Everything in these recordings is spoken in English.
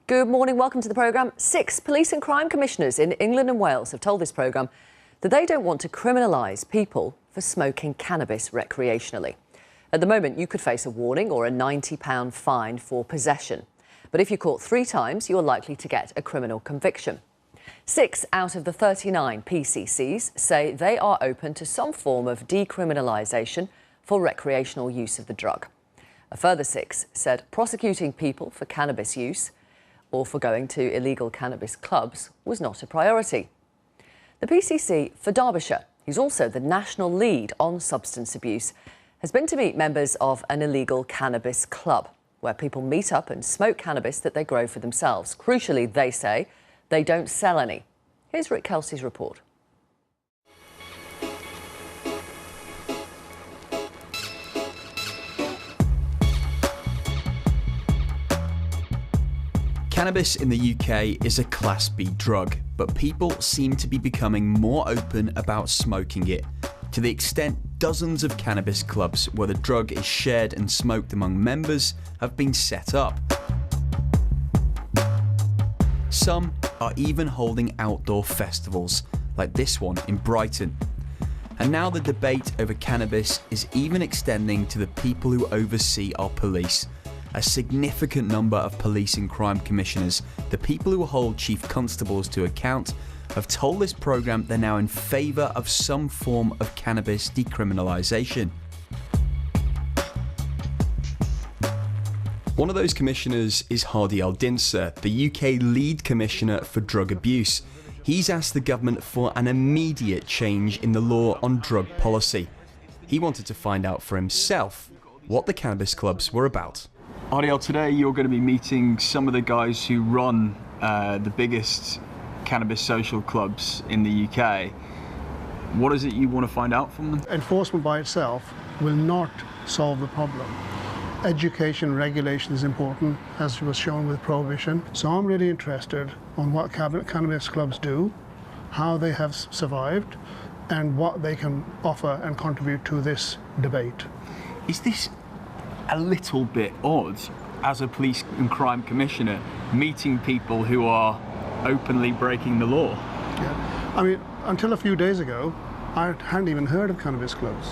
Good morning, welcome to the programme. 6 police and crime commissioners in England and Wales have told this programme that they don't want to criminalise people for smoking cannabis recreationally. At the moment, you could face a warning or a £90 fine for possession. But if you're caught 3 times, you're likely to get a criminal conviction. 6 out of the 39 PCCs say they are open to some form of decriminalisation for recreational use of the drug. A further 6 said prosecuting people for cannabis use or for going to illegal cannabis clubs was not a priority. The PCC for Derbyshire, who's also the national lead on substance abuse, has been to meet members of an illegal cannabis club, where people meet up and smoke cannabis that they grow for themselves. Crucially, they say, they don't sell any. Here's Rick Kelsey's report. Cannabis in the UK is a Class B drug, but people seem to be becoming more open about smoking it, to the extent dozens of cannabis clubs where the drug is shared and smoked among members have been set up. Some are even holding outdoor festivals, like this one in Brighton. And now the debate over cannabis is even extending to the people who oversee our police. A significant number of police and crime commissioners, the people who hold chief constables to account, have told this programme they're now in favour of some form of cannabis decriminalisation. One of those commissioners is Hardyal Dhindsa, the UK lead commissioner for drug abuse. He's asked the government for an immediate change in the law on drug policy. He wanted to find out for himself what the cannabis clubs were about. Hardyal, today you're going to be meeting some of the guys who run the biggest cannabis social clubs in the UK. What is it you want to find out from them? Enforcement by itself will not solve the problem. Education, regulation is important, as was shown with prohibition. So I'm really interested on what cannabis clubs do, how they have survived, and what they can offer and contribute to this debate. Is this a little bit odd, as a police and crime commissioner, meeting people who are openly breaking the law? Yeah. I mean, until a few days ago, I hadn't even heard of cannabis clubs.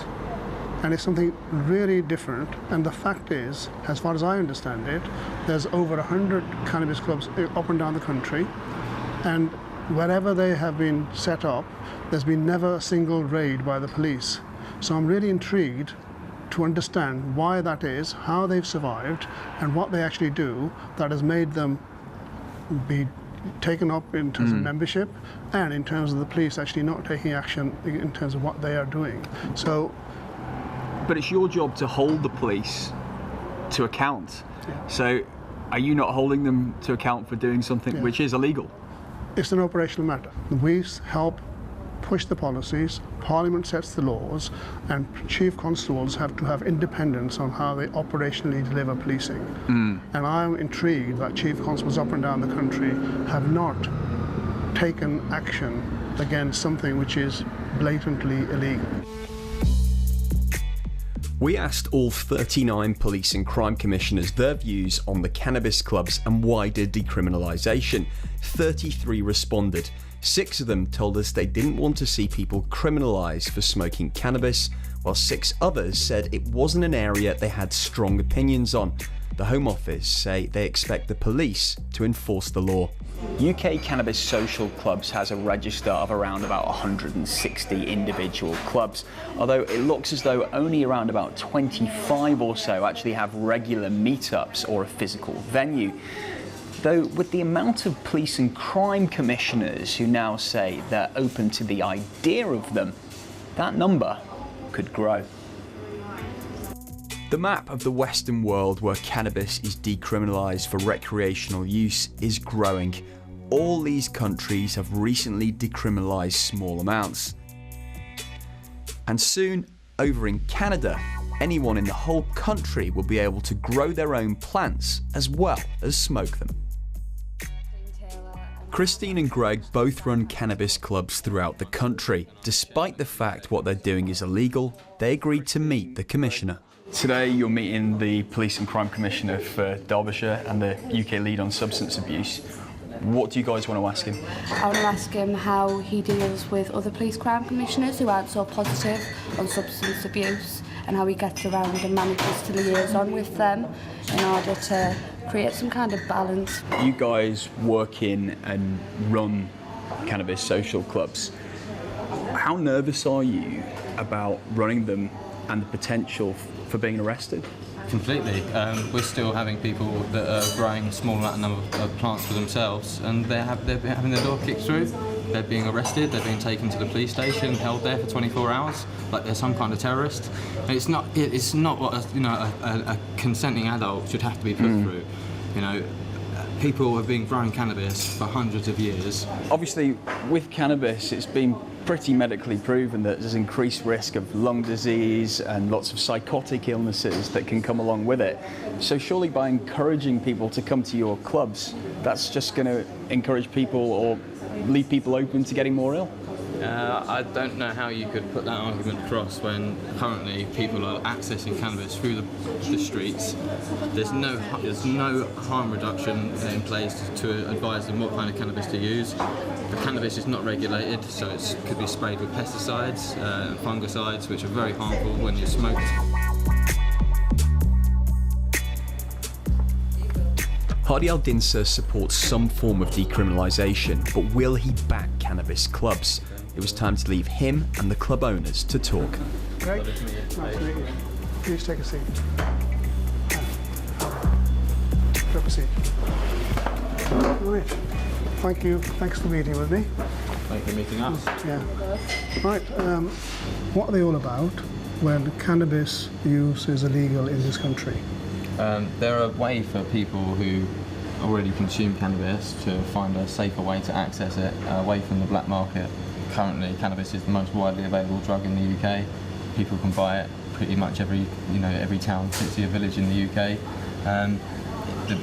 And it's something really different. And the fact is, as far as I understand it, there's over 100 cannabis clubs up and down the country. And wherever they have been set up, there's been never a single raid by the police. So I'm really intrigued to understand why that is, how they've survived, and what they actually do that has made them be taken up in terms of membership and in terms of the police actually not taking action in terms of what they are doing. So, but it's your job to hold the police to account. Yeah. So are you not holding them to account for doing something which is illegal? It's an operational matter. We help push the policies, Parliament sets the laws, and chief constables have to have independence on how they operationally deliver policing. And I'm intrigued that chief constables up and down the country have not taken action against something which is blatantly illegal. We asked all 39 police and crime commissioners their views on the cannabis clubs and wider decriminalisation. 33 responded. 6 of them told us they didn't want to see people criminalised for smoking cannabis, while 6 others said it wasn't an area they had strong opinions on. The Home Office say they expect the police to enforce the law. UK Cannabis Social Clubs has a register of around about 160 individual clubs, although it looks as though only around about 25 or so actually have regular meetups or a physical venue. Though with the amount of police and crime commissioners who now say they're open to the idea of them, that number could grow. The map of the Western world where cannabis is decriminalised for recreational use is growing. All these countries have recently decriminalised small amounts. And soon, over in Canada, anyone in the whole country will be able to grow their own plants as well as smoke them. Christine and Greg both run cannabis clubs throughout the country. Despite the fact what they're doing is illegal, they agreed to meet the commissioner. Today you're meeting the Police and Crime Commissioner for Derbyshire and the UK lead on substance abuse. What do you guys want to ask him? I want to ask him how he deals with other police crime commissioners who aren't so positive on substance abuse, and how he gets around and manages to liaison with them in order to create some kind of balance. You guys work in and run cannabis social clubs. How nervous are you about running them and the potential for being arrested? Completely. We're still having people that are growing a small number of plants for themselves, and they're having their door kicked through. They're being arrested. They're being taken to the police station, held there for 24 hours, like they're some kind of terrorist. And it's not what a consenting adult should have to be put through. You know, people have been growing cannabis for hundreds of years. Obviously, with cannabis, it's been pretty medically proven that there's increased risk of lung disease and lots of psychotic illnesses that can come along with it. So surely by encouraging people to come to your clubs, that's just going to encourage people or leave people open to getting more ill? I don't know how you could put that argument across when currently people are accessing cannabis through the streets. There's no harm reduction in place to advise them what kind of cannabis to use. The cannabis is not regulated, so it could be sprayed with pesticides and fungicides, which are very harmful when you smoke. Hardyal Dhindsa supports some form of decriminalisation, but will he back cannabis clubs? It was time to leave him and the club owners to talk. Great. Nice to meet you. Please take a seat. Grab a seat. Right. Thank you. Thanks for meeting with me. Thank you for meeting us. Yeah. Right. What are they all about when cannabis use is illegal in this country? They're a way for people who already consume cannabis to find a safer way to access it away from the black market. Currently, cannabis is the most widely available drug in the UK. People can buy it pretty much every town, city, or village in the UK.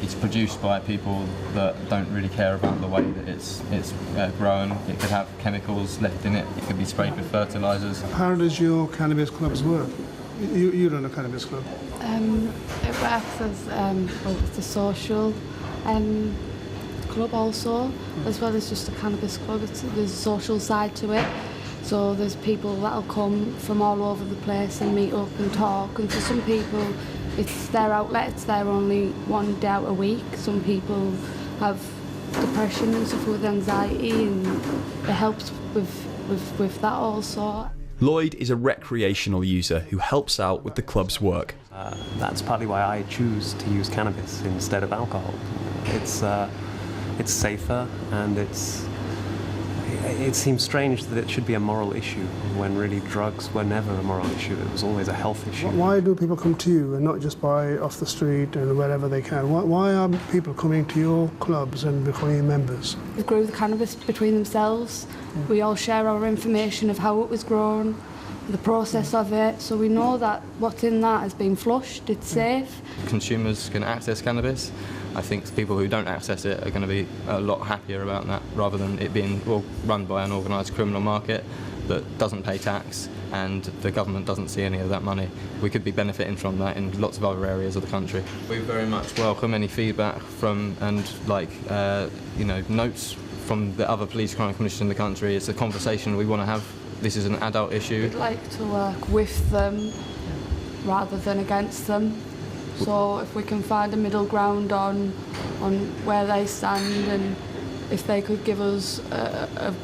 It's produced by people that don't really care about the way that it's grown. It could have chemicals left in it. It could be sprayed with fertilisers. How does your cannabis clubs work? You run a cannabis club. It works as it's a social club also, as well as just a cannabis club. There's a social side to it. So there's people that'll come from all over the place and meet up and talk. And for some people, it's their outlet. It's their only one day out a week. Some people have depression and suffer with anxiety, and it helps with that also. Lloyd is a recreational user who helps out with the club's work. That's partly why I choose to use cannabis instead of alcohol. It's safer, and it seems strange that it should be a moral issue when really drugs were never a moral issue. It was always a health issue. Why do people come to you and not just buy off the street and wherever they can? Why are people coming to your clubs and becoming members? They grow the cannabis between themselves. We all share our information of how it was grown, the process of it, so we know that what's in that has been flushed, it's safe. Consumers can access cannabis. I think people who don't access it are going to be a lot happier about that, rather than it being run by an organised criminal market that doesn't pay tax, and the government doesn't see any of that money. We could be benefiting from that in lots of other areas of the country. We very much welcome any feedback from and notes from the other police crime commissioners in the country. It's a conversation we want to have. This is an adult issue. We'd like to work with them rather than against them. So if we can find a middle ground on where they stand, and if they could give us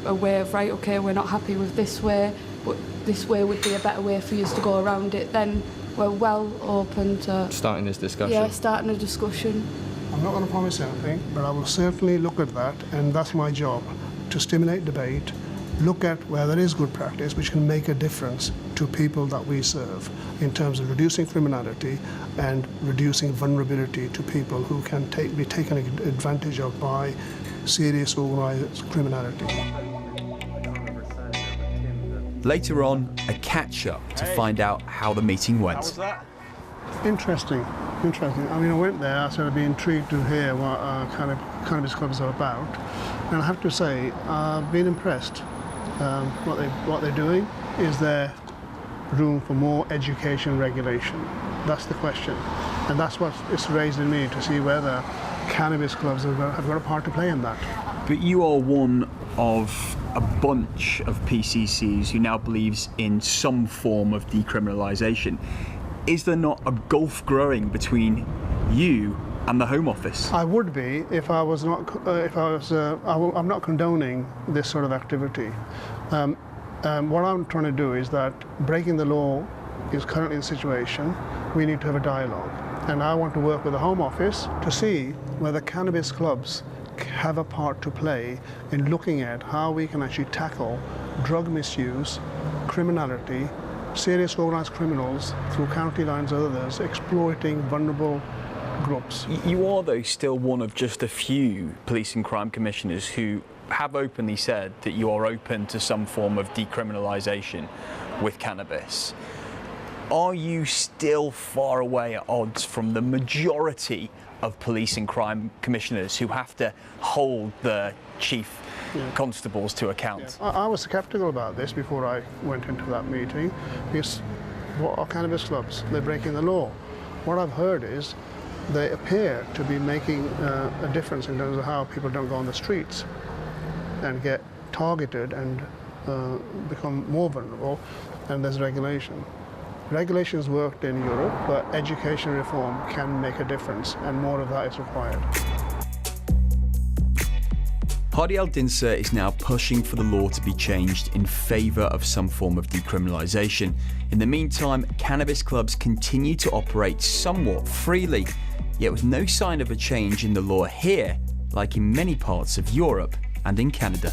a way of, right, okay, we're not happy with this way, but this way would be a better way for you to go around it, then we're well open to starting this discussion. Yeah, starting a discussion. I'm not going to promise anything, but I will certainly look at that, and that's my job, to stimulate debate, look at where there is good practice which can make a difference to people that we serve in terms of reducing criminality and reducing vulnerability to people who can be taken advantage of by serious organised criminality. Later on, a catch-up to find out how the meeting went. How was that? Interesting. I mean, I went there, I said I'd be intrigued to hear what cannabis clubs are about, and I have to say, I've been impressed. What they're doing is there room for more education regulation. That's the question. And that's what it's raised in me, to see whether cannabis clubs have got a part to play in that. But you are one of a bunch of PCCs who now believes in some form of decriminalisation. Is there not a gulf growing between you and the Home Office? I would be if I was not. I'm not condoning this sort of activity. What I'm trying to do is that breaking the law is currently the situation. We need to have a dialogue, and I want to work with the Home Office to see whether cannabis clubs have a part to play in looking at how we can actually tackle drug misuse, criminality, serious organised criminals through county lines or others exploiting vulnerable groups. You are, though, still one of just a few police and crime commissioners who have openly said that you are open to some form of decriminalisation with cannabis. Are you still far away at odds from the majority of police and crime commissioners who have to hold the chief constables to account? Yeah. I was sceptical about this before I went into that meeting, because what are cannabis clubs? They're breaking the law. What I've heard is they appear to be making a difference in terms of how people don't go on the streets and get targeted and become more vulnerable, and there's regulation. Regulations worked in Europe, but education reform can make a difference, and more of that is required. Hardyal Dhindsa is now pushing for the law to be changed in favour of some form of decriminalisation. In the meantime, cannabis clubs continue to operate somewhat freely, yet with no sign of a change in the law here, like in many parts of Europe and in Canada.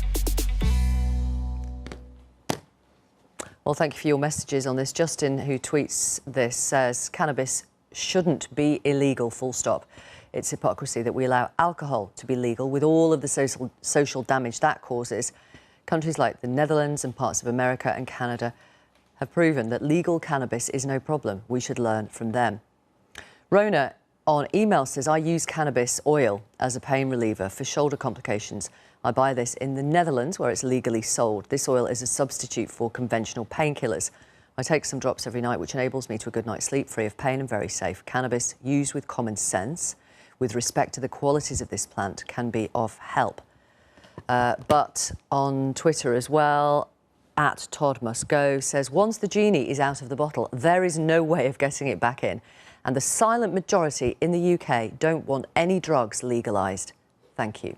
Well, thank you for your messages on this. Justin, who tweets this, says cannabis shouldn't be illegal, full stop. It's hypocrisy that we allow alcohol to be legal with all of the social damage that causes. Countries like the Netherlands and parts of America and Canada have proven that legal cannabis is no problem. We should learn from them. Rona on email says, I use cannabis oil as a pain reliever for shoulder complications. I buy this in the Netherlands where it's legally sold. This oil is a substitute for conventional painkillers. I take some drops every night, which enables me to a good night's sleep, free of pain and very safe. Cannabis used with common sense, with respect to the qualities of this plant, can be of help. But on Twitter as well, at Todd Must Go says, once the genie is out of the bottle, there is no way of getting it back in. And the silent majority in the UK don't want any drugs legalised. Thank you.